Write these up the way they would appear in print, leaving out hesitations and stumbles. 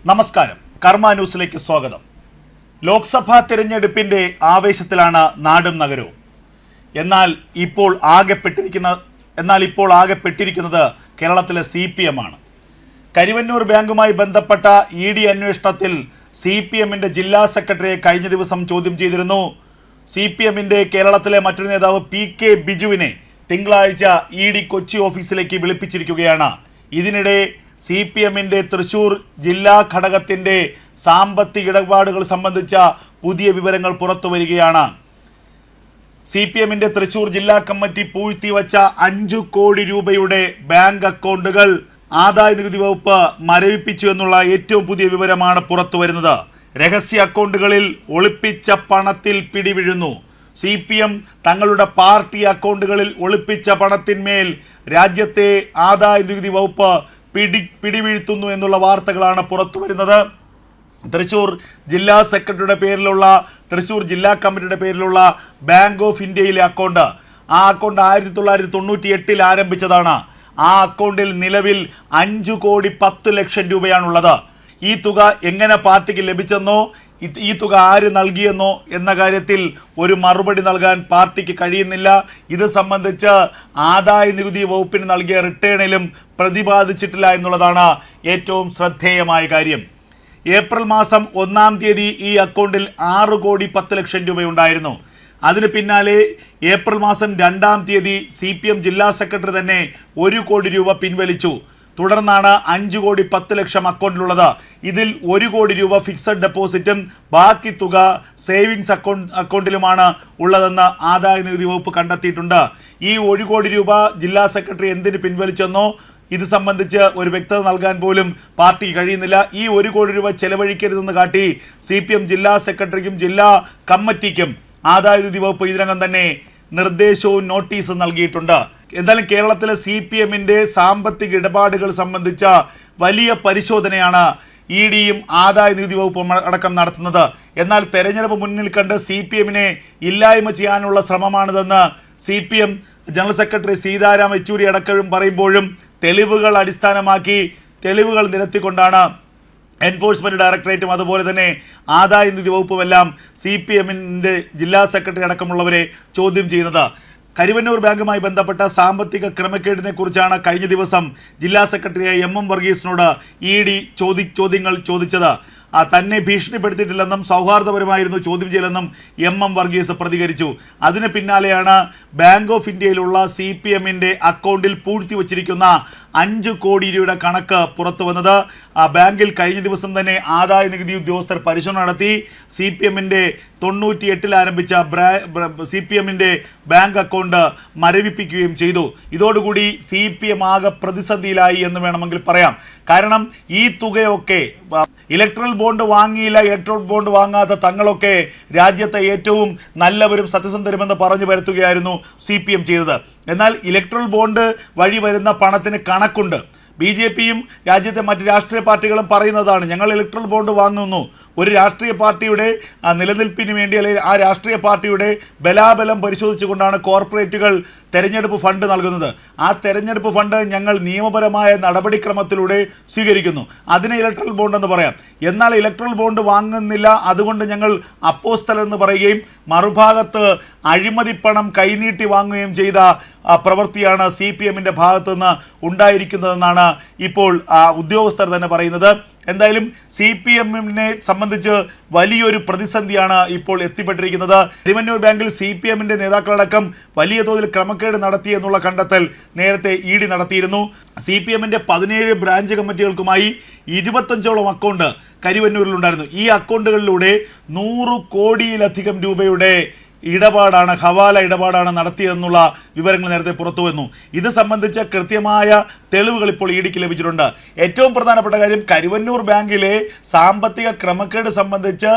നമസ്കാരം, കർമ്മ ന്യൂസിലേക്ക് സ്വാഗതം. ലോക്സഭാ തിരഞ്ഞെടുപ്പിന്റെ ആവേശത്തിലാണ് നാടും നഗരവും. എന്നാൽ ഇപ്പോൾ ആകെപ്പെട്ടിരിക്കുന്നത് കേരളത്തിലെ CPM ആണ്. കരിവന്നൂർ ബാങ്കുമായി ബന്ധപ്പെട്ട ED അന്വേഷണത്തിൽ CPMന്റെ ജില്ലാ സെക്രട്ടറിയെ കഴിഞ്ഞ ദിവസം ചോദ്യം ചെയ്തിരുന്നു. CPMന്റെ കേരളത്തിലെ മറ്റൊരു നേതാവ് PK ബിജുവിനെ തിങ്കളാഴ്ച ED കൊച്ചി ഓഫീസിലേക്ക് വിളിപ്പിച്ചിരിക്കുകയാണ്. ഇതിനിടെ CPMന്റെ തൃശൂർ ജില്ലാ ഘടകത്തിന്റെ സാമ്പത്തിക ഇടപാടുകൾ സംബന്ധിച്ച പുതിയ വിവരങ്ങൾ പുറത്തു വരികയാണ്. CPMന്റെ തൃശൂർ ജില്ലാ കമ്മിറ്റി പൂഴ്ത്തിവച്ച 5 കോടി രൂപയുടെ ബാങ്ക് അക്കൗണ്ടുകൾ ആദായ നികുതി വകുപ്പ് മരവിപ്പിച്ചു എന്നുള്ള ഏറ്റവും പുതിയ വിവരമാണ് പുറത്തു വരുന്നത്. രഹസ്യ അക്കൗണ്ടുകളിൽ ഒളിപ്പിച്ച പണത്തിൽ പിടിവീഴുന്നു. CPM തങ്ങളുടെ പാർട്ടി അക്കൗണ്ടുകളിൽ ഒളിപ്പിച്ച പണത്തിന്മേൽ രാജ്യത്തെ ആദായ നികുതി വകുപ്പ് പിടിവീഴ്ത്തുന്നു എന്നുള്ള വാർത്തകളാണ് പുറത്തു വരുന്നത്. തൃശൂർ ജില്ലാ സെക്രട്ടറിയുടെ പേരിലുള്ള തൃശൂർ ജില്ലാ കമ്മിറ്റിയുടെ പേരിലുള്ള ബാങ്ക് ഓഫ് ഇന്ത്യയിലെ അക്കൗണ്ട്, ആ അക്കൗണ്ട് 1998 ആരംഭിച്ചതാണ്. ആ അക്കൗണ്ടിൽ നിലവിൽ 5 കോടി 10 ലക്ഷം രൂപയാണുള്ളത്. ഈ തുക എങ്ങനെ പാർട്ടിക്ക് ലഭിച്ചെന്നോ ഈ തുക ആര് നൽകിയെന്നോ എന്ന കാര്യത്തിൽ ഒരു മറുപടി നൽകാൻ പാർട്ടിക്ക് കഴിയുന്നില്ല. ഇത് സംബന്ധിച്ച് ആദായ നികുതി വകുപ്പിന് നൽകിയ റിട്ടേണിലും പ്രതിപാദിച്ചിട്ടില്ല എന്നുള്ളതാണ് ഏറ്റവും ശ്രദ്ധേയമായ കാര്യം. ഏപ്രിൽ മാസം 1-ാം തീയതി ഈ അക്കൗണ്ടിൽ 6 കോടി 10 ലക്ഷം രൂപയുണ്ടായിരുന്നു. അതിന് പിന്നാലെ ഏപ്രിൽ മാസം 2-ാം തീയതി CPM ജില്ലാ സെക്രട്ടറി തന്നെ 1 കോടി രൂപ പിൻവലിച്ചു. തുടർന്നാണ് 5 കോടി 10 ലക്ഷം അക്കൗണ്ടിലുള്ളത്. ഇതിൽ 1 കോടി രൂപ ഫിക്സഡ് ഡെപ്പോസിറ്റും ബാക്കി തുക സേവിങ്സ് അക്കൗണ്ടിലുമാണ് ഉള്ളതെന്ന് ആദായ നികുതി വകുപ്പ് കണ്ടെത്തിയിട്ടുണ്ട്. ഈ 1 കോടി രൂപ ജില്ലാ സെക്രട്ടറി എന്തിന് പിൻവലിച്ചെന്നോ ഇത് സംബന്ധിച്ച് ഒരു വ്യക്തത നൽകാൻ പോലും പാർട്ടിക്ക് കഴിയുന്നില്ല. ഈ 1 കോടി രൂപ ചെലവഴിക്കരുതെന്ന് കാട്ടി CPM ജില്ലാ സെക്രട്ടറിക്കും ജില്ലാ കമ്മിറ്റിക്കും ആദായ നികുതി വകുപ്പ് ഇതിനകം തന്നെ നിർദ്ദേശവും നോട്ടീസും നൽകിയിട്ടുണ്ട്. എന്തായാലും കേരളത്തിലെ CPMന്റെ സാമ്പത്തിക ഇടപാടുകൾ സംബന്ധിച്ച വലിയ പരിശോധനയാണ് EDയും ആദായ നികുതി വകുപ്പും അടക്കം നടത്തുന്നത്. എന്നാൽ തെരഞ്ഞെടുപ്പ് മുന്നിൽ കണ്ട് CPMനെ ഇല്ലായ്മ ചെയ്യാനുള്ള ശ്രമമാണിതെന്ന് CPM general secretary Sitaram Yechury അടക്കം പറയുമ്പോഴും തെളിവുകൾ നിരത്തിക്കൊണ്ടാണ് എൻഫോഴ്സ്മെന്റ് ഡയറക്ടറേറ്റും അതുപോലെ തന്നെ ആദായ നികുതി വകുപ്പുമെല്ലാം CPMന്റെ ജില്ലാ സെക്രട്ടറി അടക്കമുള്ളവരെ ചോദ്യം ചെയ്യുന്നത്. കരിവന്നൂർ ബാങ്കുമായി ബന്ധപ്പെട്ട സാമ്പത്തിക ക്രമക്കേടിനെ കുറിച്ചാണ് കഴിഞ്ഞ ദിവസം ജില്ലാ സെക്രട്ടറിയായ MM വർഗീസിനോട് ED ചോദ്യങ്ങൾ ചോദിച്ചത്. തന്നെ ഭീഷണിപ്പെടുത്തിയിട്ടില്ലെന്നും സൗഹാർദ്ദപരമായിരുന്നു ചോദ്യം ചെയ്യലെന്നും MM വർഗീസ് പ്രതികരിച്ചു. അതിന് പിന്നാലെയാണ് ബാങ്ക് ഓഫ് ഇന്ത്യയിലുള്ള CPMന്റെ അക്കൗണ്ടിൽ പൂഴ്ത്തിവച്ചിരിക്കുന്ന 5 കോടി രൂപയുടെ കണക്ക് പുറത്തു വന്നത്. ബാങ്കിൽ കഴിഞ്ഞ ദിവസം തന്നെ ആദായ നികുതി ഉദ്യോഗസ്ഥർ പരിശോധന നടത്തി. CPMന്റെ 98 ആരംഭിച്ച CPMന്റെ ബാങ്ക് അക്കൗണ്ട് മരവിപ്പിക്കുകയും ചെയ്തു. ഇതോടുകൂടി CPM ആകെ പ്രതിസന്ധിയിലായി എന്ന് വേണമെങ്കിൽ പറയാം. കാരണം ഈ തുകയൊക്കെ ഇലക്ട്രൽ ബോണ്ട് വാങ്ങിയില്ല, ഇലക്ട്രൽ ബോണ്ട് വാങ്ങാത്ത തങ്ങളൊക്കെ രാജ്യത്തെ ഏറ്റവും നല്ലവരും സത്യസന്ധരുമെന്ന് പറഞ്ഞു വരുത്തുകയായിരുന്നു CPM ചെയ്തത്. എന്നാൽ ഇലക്ട്രൽ ബോണ്ട് വഴി വരുന്ന പണത്തിന് കണക്കുണ്ട്. BJPയും രാജ്യത്തെ മറ്റ് രാഷ്ട്രീയ പാർട്ടികളും പറയുന്നതാണ്, ഞങ്ങൾ ഇലക്ട്രൽ ബോണ്ട് വാങ്ങുന്നു. ഒരു രാഷ്ട്രീയ പാർട്ടിയുടെ നിലനിൽപ്പിന് വേണ്ടി അല്ലെങ്കിൽ ആ രാഷ്ട്രീയ പാർട്ടിയുടെ ബലാബലം പരിശോധിച്ചുകൊണ്ടാണ് കോർപ്പറേറ്റുകൾ തെരഞ്ഞെടുപ്പ് ഫണ്ട് നൽകുന്നത്. ആ തെരഞ്ഞെടുപ്പ് ഫണ്ട് ഞങ്ങൾ നിയമപരമായ നടപടിക്രമത്തിലൂടെ സ്വീകരിക്കുന്നു. അതിനെ ഇലക്ട്രൽ ബോണ്ട് എന്ന് പറയാം. എന്നാൽ ഇലക്ട്രൽ ബോണ്ട് വാങ്ങുന്നില്ല, അതുകൊണ്ട് ഞങ്ങൾ അപ്പോസ്തലൻ എന്ന് പറയുകയും മറുഭാഗത്ത് അഴിമതി പണം കൈനീട്ടി വാങ്ങുകയും ചെയ്ത പ്രവൃത്തിയാണ് CPMന്റെ ഭാഗത്തുനിന്ന് ഉണ്ടായിരിക്കുന്നതെന്നാണ് ഇപ്പോൾ ഉദ്യോഗസ്ഥർ തന്നെ പറയുന്നത്. എന്തായാലും CPMനെ സംബന്ധിച്ച് വലിയൊരു പ്രതിസന്ധിയാണ് ഇപ്പോൾ എത്തിപ്പെട്ടിരിക്കുന്നത്. കരിവന്നൂർ ബാങ്കിൽ CPMന്റെ നേതാക്കളടക്കം വലിയ തോതിൽ ക്രമക്കേട് നടത്തി എന്നുള്ള കണ്ടെത്തൽ നേരത്തെ ED നടത്തിയിരുന്നു. CPMന്റെ 17 ബ്രാഞ്ച് കമ്മിറ്റികൾക്കുമായി 25ഓളം അക്കൗണ്ട് കരിവന്നൂരിലുണ്ടായിരുന്നു. ഈ അക്കൗണ്ടുകളിലൂടെ 100 കോടിയിലധികം രൂപയുടെ ഹവാല ഇടപാടാണ് നടത്തിയതെന്നുള്ള വിവരങ്ങൾ നേരത്തെ പുറത്തു വന്നു. ഇത് സംബന്ധിച്ച കൃത്യമായ തെളിവുകൾ ഇപ്പോൾ EDക്ക് ലഭിച്ചിട്ടുണ്ട്. ഏറ്റവും പ്രധാനപ്പെട്ട കാര്യം, കരിവന്നൂർ ബാങ്കിലെ സാമ്പത്തിക ക്രമക്കേട് സംബന്ധിച്ച്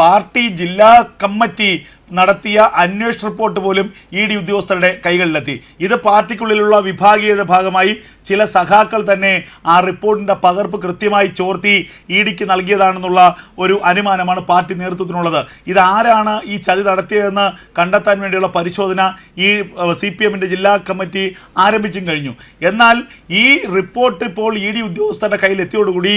പാർട്ടി ജില്ലാ കമ്മിറ്റി നടത്തിയ അന്വേഷണ റിപ്പോർട്ട് പോലും ED ഉദ്യോഗസ്ഥരുടെ കൈകളിലെത്തി. ഇത് പാർട്ടിക്കുള്ളിലുള്ള വിഭാഗീയത ഭാഗമായി ചില സഖാക്കൾ തന്നെ ആ റിപ്പോർട്ടിൻ്റെ പകർപ്പ് കൃത്യമായി ചോർത്തി EDക്ക് നൽകിയതാണെന്നുള്ള ഒരു അനുമാനമാണ് പാർട്ടി നേതൃത്വത്തിനുള്ളത്. ഇതാരാണ് ഈ ചതി നടത്തിയതെന്ന് കണ്ടെത്താൻ വേണ്ടിയുള്ള പരിശോധന ഈ CPMൻ്റെ ജില്ലാ കമ്മിറ്റി ആരംഭിച്ചും കഴിഞ്ഞു. എന്നാൽ ഈ റിപ്പോർട്ട് ഇപ്പോൾ ED ഉദ്യോഗസ്ഥരുടെ കയ്യിലെത്തിയോടുകൂടി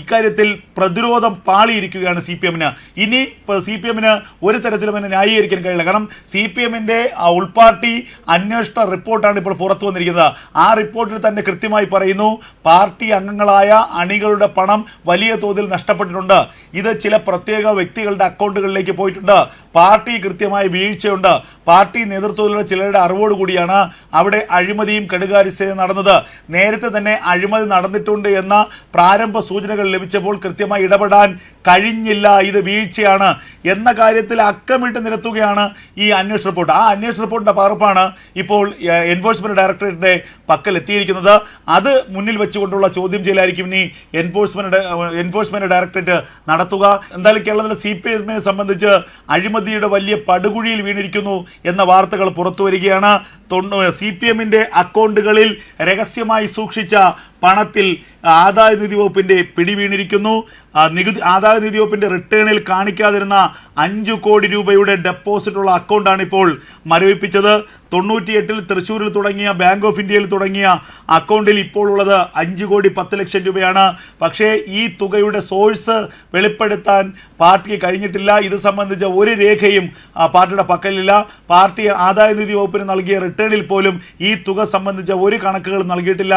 ഇക്കാര്യത്തിൽ പ്രതിരോധം പാളിയിരിക്കുകയാണ് CPMന്. ഇനി CPMന് ഒരു തരത്തിലും എന്നെ ന്യായീകരിക്കാൻ കഴിയില്ല. കാരണം CPMൻ്റെ ഉൾപാർട്ടി അന്വേഷണ റിപ്പോർട്ടാണ് ഇപ്പോൾ പുറത്തു വന്നിരിക്കുന്നത്. ആ റിപ്പോർട്ടിൽ തന്നെ കൃത്യമായി പറയുന്നു, പാർട്ടി അംഗങ്ങളായ അണികളുടെ പണം വലിയ തോതിൽ നഷ്ടപ്പെട്ടിട്ടുണ്ട്. ഇത് ചില പ്രത്യേക വ്യക്തികളുടെ അക്കൗണ്ടുകളിലേക്ക് പോയിട്ടുണ്ട്. പാർട്ടി കൃത്യമായ വീഴ്ചയുണ്ട്. പാർട്ടി നേതൃത്വത്തിലുള്ള ചിലരുടെ അറിവോടുകൂടിയാണ് അവിടെ അഴിമതിയും കെടുകാര്യസ്ഥതയും നടന്നത്. നേരത്തെ തന്നെ അഴിമതി നടന്നിട്ടുണ്ട് എന്ന പ്രാരംഭ സൂചനകൾ ലഭിച്ചപ്പോൾ കൃത്യമായി ഇടപെടാൻ കഴിഞ്ഞില്ല, ഇത് വീഴ്ചയാണ് എന്ന കാര്യത്തിൽ അക്കമിട്ട് നിരത്തുകയാണ് ഈ അന്വേഷണ റിപ്പോർട്ട്. ആ അന്വേഷണ റിപ്പോർട്ടിൻ്റെ പകർപ്പാണ് ഇപ്പോൾ എൻഫോഴ്സ്മെന്റ് ഡയറക്ടറേറ്റിന്റെ പക്കൽ എത്തിയിരിക്കുന്നത്. അത് മുന്നിൽ വെച്ചുകൊണ്ടുള്ള ചോദ്യം ചെയ്യലായിരിക്കും ഇനി എൻഫോഴ്സ്മെന്റ് ഡയറക്ടറേറ്റ് നടത്തുക. എന്തായാലും കേരളത്തിലെ CPMനെ സംബന്ധിച്ച് അഴിമതിയുടെ വലിയ പടുകുഴിയിൽ വീണിരിക്കുന്നു എന്ന വാർത്തകൾ പുറത്തു വരികയാണ്. CPMൻ്റെ അക്കൗണ്ടുകളിൽ രഹസ്യമായി സൂക്ഷിച്ച പണത്തിൽ ആദായനികുതി വകുപ്പിൻ്റെ പിടി വീണിരിക്കുന്നു. ആദായനികുതി വകുപ്പിൻ്റെ റിട്ടേണിൽ കാണിക്കാതിരുന്ന 5 കോടി രൂപയുടെ ഡെപ്പോസിറ്റുള്ള അക്കൗണ്ടാണ് ഇപ്പോൾ മരവിപ്പിച്ചത്. 98-ൽ തൃശ്ശൂരിൽ തുടങ്ങിയ ബാങ്ക് ഓഫ് ഇന്ത്യയിൽ തുടങ്ങിയ അക്കൗണ്ടിൽ ഇപ്പോൾ ഉള്ളത് 5 കോടി 10 ലക്ഷം രൂപയാണ്. പക്ഷേ ഈ തുകയുടെ സോഴ്സ് വെളിപ്പെടുത്താൻ പാർട്ടിക്ക് കഴിഞ്ഞിട്ടില്ല. ഇത് സംബന്ധിച്ച ഒരു രേഖയും പാർട്ടിയുടെ പക്കലില്ല. പാർട്ടി ആദായനികുതി വകുപ്പിന് നൽകിയ റിട്ടേണിൽ പോലും ഈ തുക സംബന്ധിച്ച ഒരു കണക്കുകളും നൽകിയിട്ടില്ല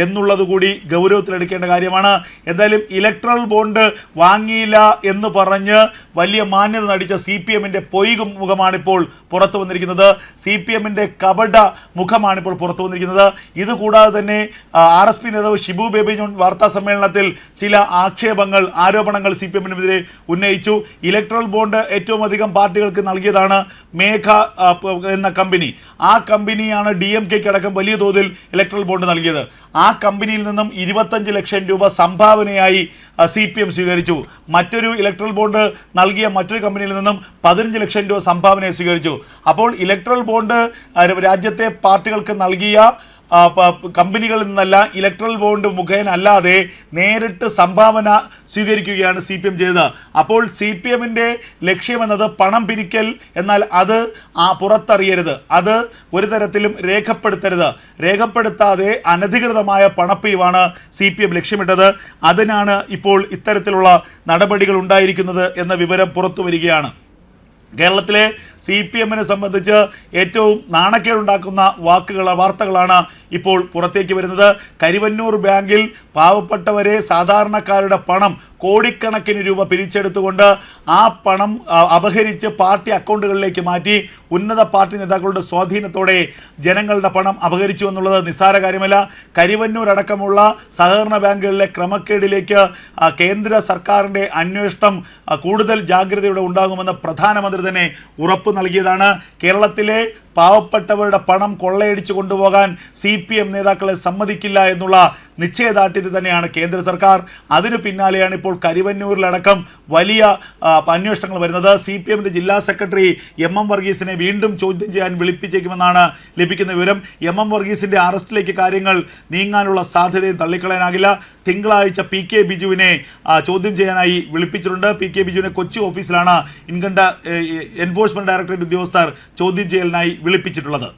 എന്നുള്ളത് കൂടി ഗൗരവത്തിലെടുക്കേണ്ട കാര്യമാണ്. എന്തായാലും ഇലക്ട്രൽ ബോണ്ട് വാങ്ങിയില്ല എന്ന് പറഞ്ഞ് വലിയ മാന്യത നടിച്ച CPMൻ്റെ പൊയ്ക മുഖമാണിപ്പോൾ പുറത്തു വന്നിരിക്കുന്നത്. CPMൻ്റെ കപട മുഖമാണിപ്പോൾ പുറത്തു വന്നിരിക്കുന്നത്. ഇതുകൂടാതെ തന്നെ RSP നേതാവ് ഷിബു ബേബി ജോൺ വാർത്താ സമ്മേളനത്തിൽ ചില ആരോപണങ്ങൾ CPMനെതിരെ ഉന്നയിച്ചു. ഇലക്ട്രൽ ബോണ്ട് ഏറ്റവും അധികം പാർട്ടികൾക്ക് നൽകിയതാണ് മേഘ എന്ന കമ്പനി. ആ കമ്പനിയാണ് DMKക്ക് അടക്കം വലിയ തോതിൽ ഇലക്ട്രൽ ബോണ്ട് നൽകിയത്. ആ കമ്പനിയിൽ നിന്നും 25 ലക്ഷം രൂപ സംഭാവനയായി CPM സ്വീകരിച്ചു. മറ്റൊരു ഇലക്ട്രൽ ബോണ്ട് നൽകിയ മറ്റൊരു കമ്പനിയിൽ നിന്നും 15 ലക്ഷം രൂപ സംഭാവനയെ സ്വീകരിച്ചു. അപ്പോൾ ഇലക്ട്രൽ ബോണ്ട് രാജ്യത്തെ പാർട്ടികൾക്ക് നൽകിയ കമ്പനികളിൽ നിന്നല്ല, ഇലക്ട്രൽ ബോണ്ട് മുഖേന അല്ലാതെ നേരിട്ട് സംഭാവന സ്വീകരിക്കുകയാണ് CPM ചെയ്തത്. അപ്പോൾ CPMൻ്റെ ലക്ഷ്യമെന്നത് പണം പിരിക്കൽ, എന്നാൽ അത് പുറത്തറിയരുത്, അത് ഒരു തരത്തിലും രേഖപ്പെടുത്തരുത്. രേഖപ്പെടുത്താതെ അനധികൃതമായ പണപ്പിരിവാണ് CPM ലക്ഷ്യമിട്ടത്. അതിനാണ് ഇപ്പോൾ ഇത്തരത്തിലുള്ള നടപടികൾ ഉണ്ടായിരിക്കുന്നത് എന്ന വിവരം പുറത്തു വരികയാണ്. കേരളത്തിലെ CPMനെ സംബന്ധിച്ച് ഏറ്റവും നാണക്കേടുണ്ടാക്കുന്ന വാർത്തകളാണ് ഇപ്പോൾ പുറത്തേക്ക് വരുന്നത്. കരിവന്നൂർ ബാങ്കിൽ പാവപ്പെട്ടവരെ, സാധാരണക്കാരുടെ പണം കോടിക്കണക്കിന് രൂപ പിരിച്ചെടുത്തുകൊണ്ട് ആ പണം അപഹരിച്ച് പാർട്ടി അക്കൗണ്ടുകളിലേക്ക് മാറ്റി ഉന്നത പാർട്ടി നേതാക്കളുടെ സ്വാധീനത്തോടെ ജനങ്ങളുടെ പണം അപഹരിച്ചു എന്നുള്ളത് നിസ്സാര കാര്യമല്ല. കരിവന്നൂർ അടക്കമുള്ള സഹകരണ ബാങ്കുകളിലെ ക്രമക്കേടിലേക്ക് കേന്ദ്ര സർക്കാരിൻ്റെ അന്വേഷണം കൂടുതൽ ജാഗ്രതയോടെ ഉണ്ടാകുമെന്ന് പ്രധാനമന്ത്രി തന്നെ ഉറപ്പ് നൽകിയതാണ്. കേരളത്തിലെ പാവപ്പെട്ടവരുടെ പണം കൊള്ളയടിച്ചു കൊണ്ടുപോകാൻ CPM നേതാക്കളെ സമ്മതിക്കില്ല എന്നുള്ള നിശ്ചയദാർഢ്യത്തിൽ തന്നെയാണ് കേന്ദ്ര സർക്കാർ. അതിനു പിന്നാലെയാണ് ഇപ്പോൾ കരിവന്നൂരിലടക്കം വലിയ അന്വേഷണങ്ങൾ വരുന്നത്. CPMൻ്റെ ജില്ലാ സെക്രട്ടറി MM വർഗീസിനെ വീണ്ടും ചോദ്യം ചെയ്യാൻ വിളിപ്പിച്ചേക്കുമെന്നാണ് ലഭിക്കുന്ന വിവരം. MM വർഗീസിൻ്റെ അറസ്റ്റിലേക്ക് കാര്യങ്ങൾ നീങ്ങാനുള്ള സാധ്യതയും തള്ളിക്കളയാനാകില്ല. തിങ്കളാഴ്ച PK ബിജുവിനെ ചോദ്യം ചെയ്യാനായി വിളിപ്പിച്ചിട്ടുണ്ട്. PK ബിജുവിനെ കൊച്ചി ഓഫീസിലാണ് എൻഫോഴ്സ്മെന്റ് ഡയറക്ടറേറ്റ് ഉദ്യോഗസ്ഥർ ചോദ്യം ചെയ്യലിനായി വിളിപ്പിച്ചിട്ടുള്ളത്.